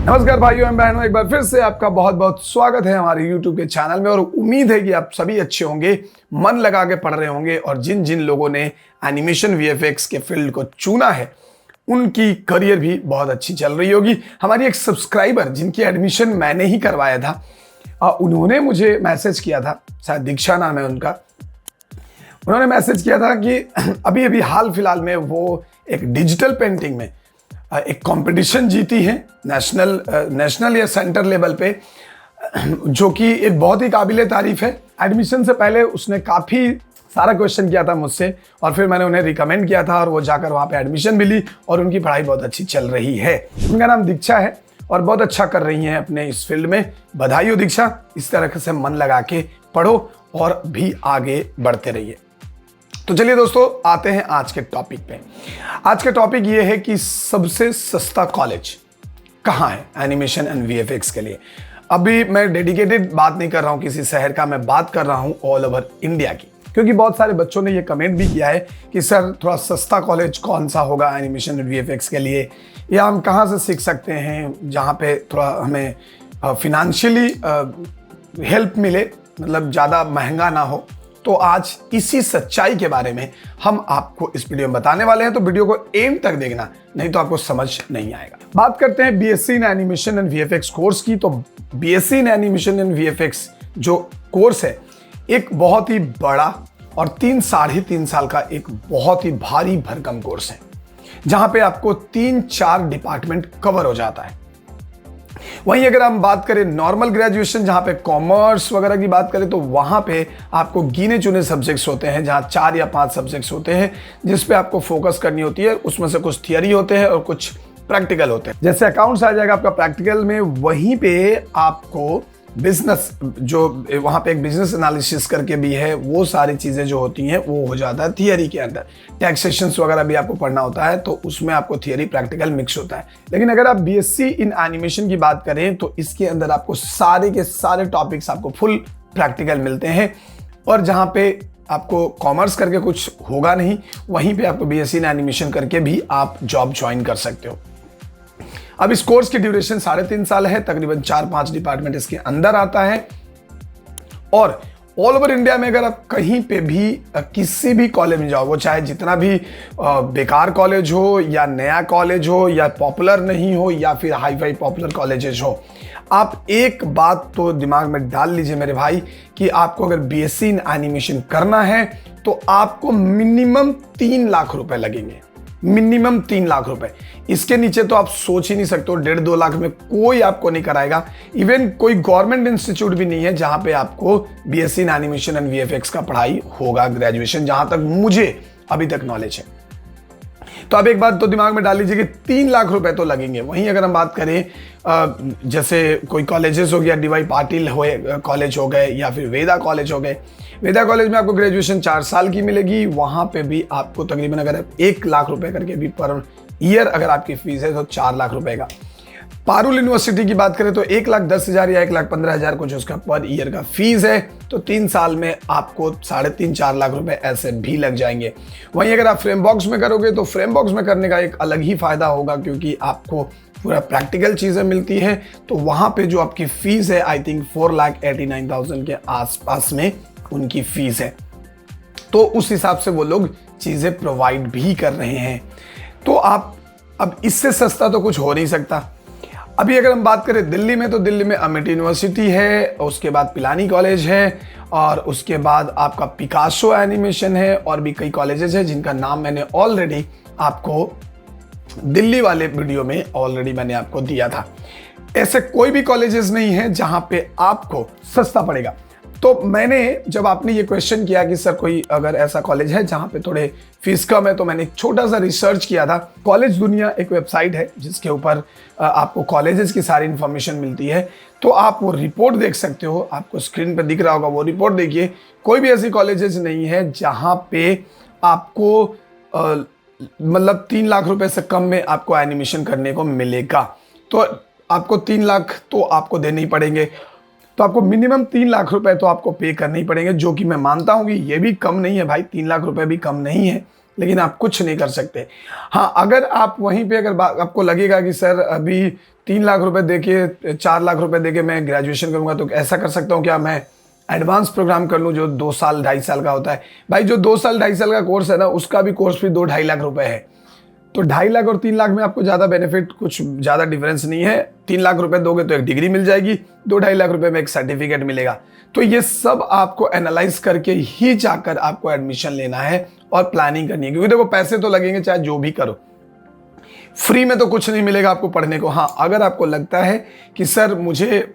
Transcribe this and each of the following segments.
नमस्कार भाइयों एवं बहनों, एक बार फिर से आपका बहुत बहुत स्वागत है हमारे YouTube के चैनल में। और उम्मीद है कि आप सभी अच्छे होंगे, मन लगा के पढ़ रहे होंगे और जिन जिन लोगों ने एनिमेशन VFX के फील्ड को चुना है उनकी करियर भी बहुत अच्छी चल रही होगी। हमारी एक सब्सक्राइबर जिनकी एडमिशन मैंने ही करवाया था, उन्होंने मुझे मैसेज किया था, शायद दीक्षा नाम है उनका। उन्होंने मैसेज किया था कि अभी अभी हाल फिलहाल में वो एक डिजिटल पेंटिंग में एक कंपटीशन जीती है नेशनल या सेंटर लेवल पे, जो कि एक बहुत ही काबिले तारीफ है। एडमिशन से पहले उसने काफ़ी सारा क्वेश्चन किया था मुझसे और फिर मैंने उन्हें रिकमेंड किया था और वो जाकर वहाँ पे एडमिशन मिली और उनकी पढ़ाई बहुत अच्छी चल रही है। उनका नाम दीक्षा है और बहुत अच्छा कर रही हैं अपने इस फील्ड में। बधाई हो दीक्षा, इस तरह से मन लगा के पढ़ो और भी आगे बढ़ते रहिए। तो चलिए दोस्तों, आते हैं आज के टॉपिक पे। आज का टॉपिक ये है कि सबसे सस्ता कॉलेज कहाँ है एनिमेशन एंड VFX के लिए। अभी मैं डेडिकेटेड बात नहीं कर रहा हूँ किसी शहर का, मैं बात कर रहा हूँ ऑल ओवर इंडिया की, क्योंकि बहुत सारे बच्चों ने ये कमेंट भी किया है कि सर थोड़ा सस्ता कॉलेज कौन सा होगा एनिमेशन एंड VFX के लिए, या हम कहाँ से सीख सकते हैं जहाँ पे थोड़ा हमें फिनेंशियली हेल्प मिले, मतलब ज़्यादा महंगा ना हो। तो आज इसी सच्चाई के बारे में हम आपको इस वीडियो में बताने वाले हैं, तो वीडियो को एंड तक देखना, नहीं तो आपको समझ नहीं आएगा। बात करते हैं BSc in animation and VFX course की। तो BSc in animation and VFX जो कोर्स है, एक बहुत ही बड़ा और 3-3.5 साल का एक बहुत ही भारी भरकम कोर्स है, जहां पे आपको 3-4 डिपार्टमेंट कवर हो जाता है। वहीं अगर हम बात करें नॉर्मल ग्रेजुएशन, जहां पे कॉमर्स वगैरह की बात करें, तो वहां पे आपको गिने चुने सब्जेक्ट्स होते हैं, जहां 4 या 5 सब्जेक्ट्स होते हैं जिस पे आपको फोकस करनी होती है। उसमें से कुछ थियरी होते हैं और कुछ प्रैक्टिकल होते हैं। जैसे अकाउंट्स आ जाएगा आपका प्रैक्टिकल में, वहीं पे आपको बिजनेस, जो वहाँ पे एक बिजनेस एनालिसिस करके भी है, वो सारी चीज़ें जो होती हैं वो हो जाता है थियरी के अंदर। टैक्सेशंस वगैरह भी आपको पढ़ना होता है, तो उसमें आपको थियरी प्रैक्टिकल मिक्स होता है। लेकिन अगर आप BSc इन एनिमेशन की बात करें तो इसके अंदर आपको सारे के सारे टॉपिक्स आपको फुल प्रैक्टिकल मिलते हैं। और जहाँ पे आपको कॉमर्स करके कुछ होगा नहीं, वहीं पे आपको BSc इन एनिमेशन करके भी आप जॉब ज्वाइन कर सकते हो। अब इस कोर्स की ड्यूरेशन 3.5 साल है, तकरीबन 4-5 डिपार्टमेंट इसके अंदर आता है। और ऑल ओवर इंडिया में अगर आप कहीं पे भी किसी भी कॉलेज में जाओ, वो चाहे जितना भी बेकार कॉलेज हो या नया कॉलेज हो या पॉपुलर नहीं हो या फिर हाई फाई पॉपुलर कॉलेजेस हो, आप एक बात तो दिमाग में डाल लीजिए मेरे भाई कि आपको अगर BSc इन एनिमेशन करना है तो आपको मिनिमम 3 लाख रुपए लगेंगे, मिनिमम 3 लाख रुपए। इसके नीचे तो आप सोच ही नहीं सकते हो। 1.5-2 लाख में कोई आपको नहीं कराएगा। इवन कोई गवर्नमेंट इंस्टीट्यूट भी नहीं है जहां पे आपको BSc in animation and VFX का पढ़ाई होगा ग्रेजुएशन, जहां तक मुझे अभी तक नॉलेज है। तो अब एक बात तो दिमाग में डाल लीजिए कि 3 लाख रुपए तो लगेंगे। वहीं अगर हम बात करें जैसे कोई कॉलेजेस हो गया, DY पाटिल कॉलेज हो गए या फिर वेदा कॉलेज हो गए। वेदा कॉलेज में आपको ग्रेजुएशन 4 साल की मिलेगी। वहां पे भी आपको तकरीबन अगर 1 लाख रुपए करके भी पर ईयर अगर आपकी फीस है तो 4 लाख रुपए का। पारुल यूनिवर्सिटी की बात करें तो 1,10,000 या 1,15,000 कुछ उसका पर ईयर का फीस है। तो 3 साल में आपको 3.5-4 लाख रुपए ऐसे भी लग जाएंगे। वहीं अगर आप फ्रेमबॉक्स में करोगे तो फ्रेमबॉक्स में करने का एक अलग ही फायदा होगा, क्योंकि आपको पूरा प्रैक्टिकल चीजें मिलती हैं। तो वहां पे जो आपकी फीस है, आई थिंक 4,89,000 के आसपास में उनकी फीस है। तो उस हिसाब से वो लोग चीजें प्रोवाइड भी कर रहे हैं। तो आप अब इससे सस्ता तो कुछ हो नहीं सकता। अभी अगर हम बात करें दिल्ली में, तो दिल्ली में अमिटी यूनिवर्सिटी है, उसके बाद पिलानी कॉलेज है, और उसके बाद आपका पिकासो एनिमेशन है, और भी कई कॉलेजेस हैं जिनका नाम मैंने ऑलरेडी आपको दिल्ली वाले वीडियो में ऑलरेडी मैंने आपको दिया था। ऐसे कोई भी कॉलेजेस नहीं है जहां पे आपको सस्ता पड़ेगा। तो मैंने जब आपने ये क्वेश्चन किया कि सर कोई अगर ऐसा कॉलेज है जहां पे थोड़े फीस कम है, तो मैंने एक छोटा सा रिसर्च किया था। कॉलेज दुनिया एक वेबसाइट है जिसके ऊपर आपको कॉलेजेस की सारी इंफॉर्मेशन मिलती है। तो आप वो रिपोर्ट देख सकते हो, आपको स्क्रीन पर दिख रहा होगा, वो रिपोर्ट देखिए। कोई भी ऐसी कॉलेजेस नहीं है जहां पे आपको मतलब 3 लाख रुपए से कम में आपको एनिमेशन करने को मिलेगा। तो आपको 3 लाख तो आपको देने ही पड़ेंगे। तो आपको मिनिमम 3 लाख रुपए तो आपको पे करने ही पड़ेंगे, जो कि मैं मानता हूं कि ये भी कम नहीं है भाई। 3 लाख रुपए भी कम नहीं है। लेकिन आप कुछ नहीं कर सकते। हाँ, अगर आप वहीं पे अगर आपको लगेगा कि सर अभी 3 लाख रुपए देके 4 लाख रुपए देके मैं ग्रेजुएशन करूंगा, तो ऐसा कर सकता हूँ क्या, मैं एडवांस प्रोग्राम कर लूँ जो 2 साल 2.5 साल का होता है। भाई जो 2 साल 2.5 साल का कोर्स है ना, उसका भी कोर्स भी 2-2.5 लाख रुपए है। तो 2.5 लाख और 3 लाख में आपको ज़्यादा बेनिफिट, कुछ ज़्यादा डिफरेंस नहीं है। 3 लाख रुपए दोगे तो एक डिग्री मिल जाएगी, 2-2.5 लाख रुपए में एक सर्टिफिकेट मिलेगा। तो ये सब आपको एनालाइज करके ही जाकर आपको एडमिशन लेना है और प्लानिंग करनी है, क्योंकि देखो पैसे तो लगेंगे चाहे जो भी करो, फ्री में तो कुछ नहीं मिलेगा आपको पढ़ने को। हाँ, अगर आपको लगता है कि सर मुझे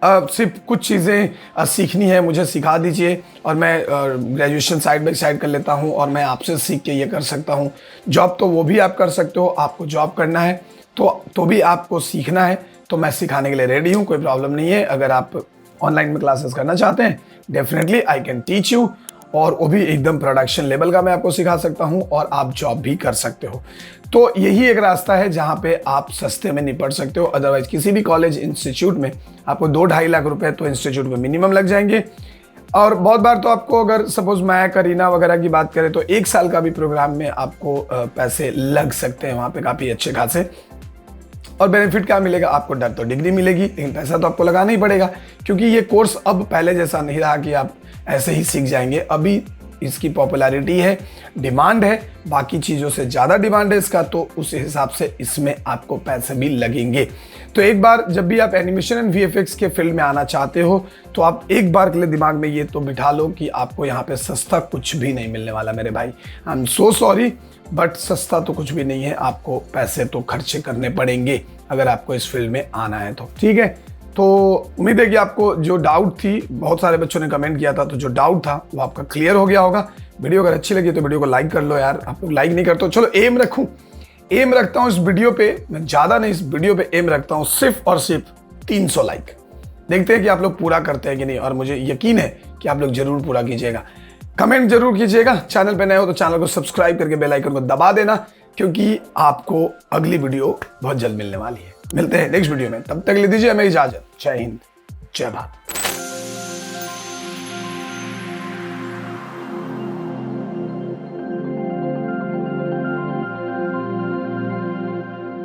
सिर्फ कुछ चीज़ें सीखनी है, मुझे सिखा दीजिए और मैं ग्रेजुएशन साइड बाई साइड कर लेता हूँ और मैं आपसे सीख के ये कर सकता हूँ। जॉब तो वो भी आप कर सकते हो, आपको जॉब करना है तो भी आपको सीखना है, तो मैं सिखाने के लिए रेडी हूँ, कोई प्रॉब्लम नहीं है। अगर आप ऑनलाइन में क्लासेस करना चाहते हैं, definitely I can teach you, और वो भी एकदम प्रोडक्शन लेवल का मैं आपको सिखा सकता हूं और आप जॉब भी कर सकते हो। तो यही एक रास्ता है जहां पे आप सस्ते में निपट सकते हो। अदरवाइज किसी भी कॉलेज इंस्टीट्यूट में आपको 2-2.5 लाख रुपए तो इंस्टीट्यूट में मिनिमम लग जाएंगे। और बहुत बार तो आपको, अगर सपोज मैं करीना वगैरह की बात करें, तो 1 साल का भी प्रोग्राम में आपको पैसे लग सकते हैं वहाँ पे काफ़ी अच्छे खासे। और बेनिफिट क्या मिलेगा आपको, डर तो डिग्री मिलेगी, लेकिन पैसा तो आपको लगाना ही पड़ेगा, क्योंकि ये कोर्स अब पहले जैसा नहीं रहा कि आप ऐसे ही सीख जाएंगे। अभी इसकी पॉपुलैरिटी है, डिमांड है, बाकी चीज़ों से ज़्यादा डिमांड है इसका, तो उस हिसाब से इसमें आपको पैसे भी लगेंगे। तो एक बार जब भी आप एनिमेशन एंड वीएफएक्स के फील्ड में आना चाहते हो, तो आप एक बार के लिए दिमाग में ये तो बिठा लो कि आपको यहाँ पे सस्ता कुछ भी नहीं मिलने वाला मेरे भाई। I am so sorry, but सस्ता तो कुछ भी नहीं है, आपको पैसे तो खर्चे करने पड़ेंगे अगर आपको इस फील्ड में आना है तो। ठीक है, तो उम्मीद है कि आपको जो डाउट थी, बहुत सारे बच्चों ने कमेंट किया था, तो जो डाउट था वो आपका क्लियर हो गया होगा। वीडियो अगर अच्छी लगी तो वीडियो को लाइक कर लो यार, आप लोग लाइक नहीं करते हो। चलो एम रखता हूँ इस वीडियो पे, मैं ज़्यादा नहीं, इस वीडियो पे एम रखता हूँ सिर्फ और सिर्फ 300 लाइक। देखते हैं कि आप लोग पूरा करते हैं कि नहीं, और मुझे यकीन है कि आप लोग जरूर पूरा कीजिएगा। कमेंट जरूर कीजिएगा, चैनल पे नए हो तो चैनल को सब्सक्राइब करके बेल आइकन को दबा देना, क्योंकि आपको अगली वीडियो बहुत जल्द मिलने वाली है। मिलते हैं नेक्स्ट वीडियो में, तब तक ले दीजिए हमें इजाजत। जय हिंद, जय भारत।